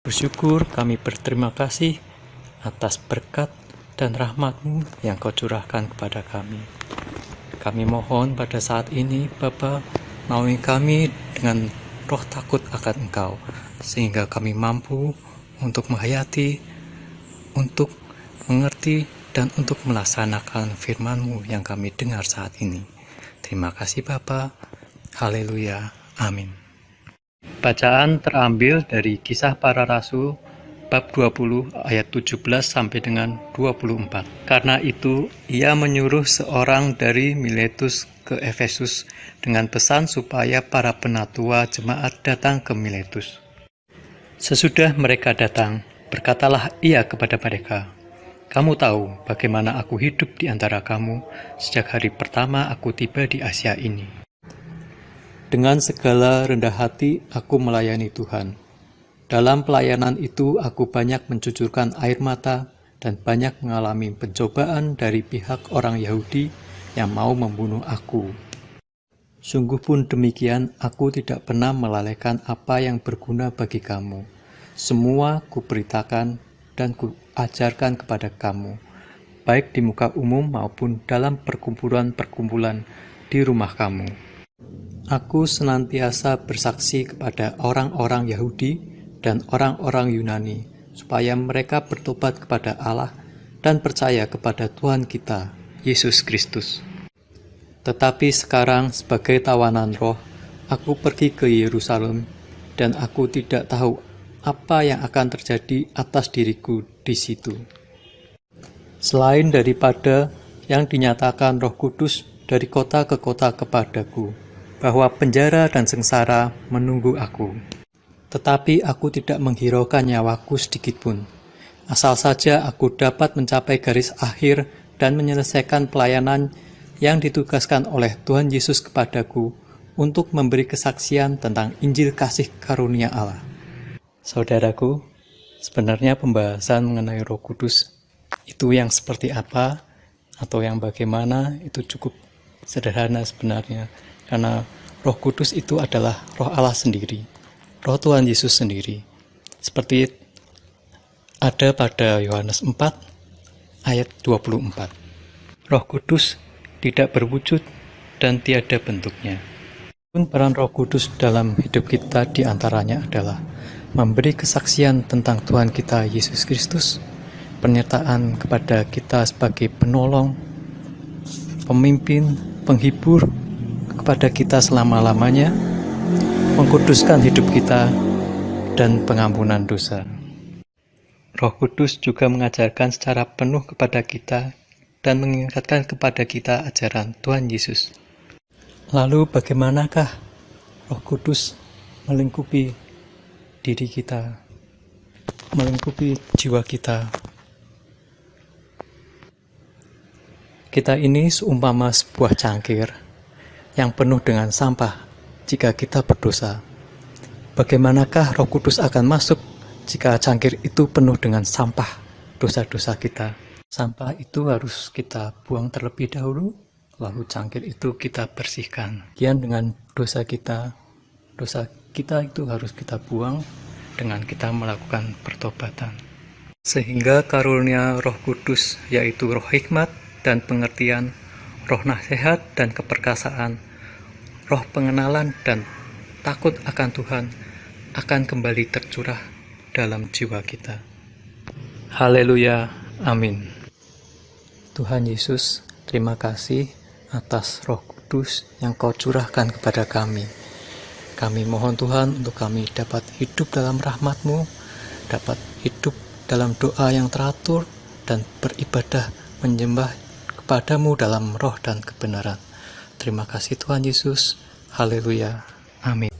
Bersyukur kami berterima kasih atas berkat dan rahmat-Mu yang Kau curahkan kepada kami. Kami mohon pada saat ini, Bapa, naungi kami dengan roh takut akan Engkau, sehingga kami mampu untuk menghayati, untuk mengerti, dan untuk melaksanakan firman-Mu yang kami dengar saat ini. Terima kasih Bapa. Haleluya. Amin. Bacaan terambil dari Kisah Para Rasul bab 20 ayat 17 sampai dengan 24. Karena itu, ia menyuruh seorang dari Miletus ke Efesus dengan pesan supaya para penatua jemaat datang ke Miletus. Sesudah mereka datang, berkatalah ia kepada mereka, "Kamu tahu bagaimana aku hidup di antara kamu sejak hari pertama aku tiba di Asia ini. Dengan segala rendah hati aku melayani Tuhan. Dalam pelayanan itu aku banyak mencucurkan air mata dan banyak mengalami pencobaan dari pihak orang Yahudi yang mau membunuh aku. Sungguh pun demikian, aku tidak pernah melalaikan apa yang berguna bagi kamu. Semua kuberitakan dan kuajarkan kepada kamu, baik di muka umum maupun dalam perkumpulan-perkumpulan di rumah kamu. Aku senantiasa bersaksi kepada orang-orang Yahudi dan orang-orang Yunani, supaya mereka bertobat kepada Allah dan percaya kepada Tuhan kita, Yesus Kristus. Tetapi sekarang sebagai tawanan roh, aku pergi ke Yerusalem, dan aku tidak tahu apa yang akan terjadi atas diriku di situ. Selain daripada yang dinyatakan Roh Kudus dari kota ke kota kepadaku, bahwa penjara dan sengsara menunggu aku. Tetapi aku tidak menghiraukan nyawaku sedikitpun. Asal saja aku dapat mencapai garis akhir dan menyelesaikan pelayanan yang ditugaskan oleh Tuhan Yesus kepadaku untuk memberi kesaksian tentang Injil kasih karunia Allah. Saudaraku, sebenarnya pembahasan mengenai Roh Kudus itu yang seperti apa atau yang bagaimana itu cukup sederhana sebenarnya. Karena Roh Kudus itu adalah Roh Allah sendiri, Roh Tuhan Yesus sendiri. Seperti ada pada Yohanes 4 ayat 24. Roh Kudus tidak berwujud dan tiada bentuknya. Peran Roh Kudus dalam hidup kita diantaranya adalah memberi kesaksian tentang Tuhan kita Yesus Kristus, penyertaan kepada kita sebagai penolong, pemimpin, penghibur kepada kita selama-lamanya, mengkuduskan hidup kita, dan pengampunan dosa. Roh Kudus juga mengajarkan secara penuh kepada kita dan mengingatkan kepada kita ajaran Tuhan Yesus. Lalu bagaimanakah Roh Kudus melingkupi diri kita, melingkupi jiwa kita? Kita ini seumpama sebuah cangkir yang penuh dengan sampah jika kita berdosa. Bagaimanakah Roh Kudus akan masuk jika cangkir itu penuh dengan sampah dosa-dosa kita? Sampah itu harus kita buang terlebih dahulu, lalu cangkir itu kita bersihkan. Kemudian dengan dosa kita itu harus kita buang dengan kita melakukan pertobatan. Sehingga karunia Roh Kudus, yaitu roh hikmat dan pengertian, roh nasihat dan keperkasaan, roh pengenalan dan takut akan Tuhan akan kembali tercurah dalam jiwa kita. Haleluya, amin. Tuhan Yesus, terima kasih atas Roh Kudus yang Kau curahkan kepada kami. Kami mohon Tuhan untuk kami dapat hidup dalam rahmat-Mu, dapat hidup dalam doa yang teratur, dan beribadah menyembah kepadamu dalam roh dan kebenaran. Terima kasih Tuhan Yesus. Haleluya. Amin.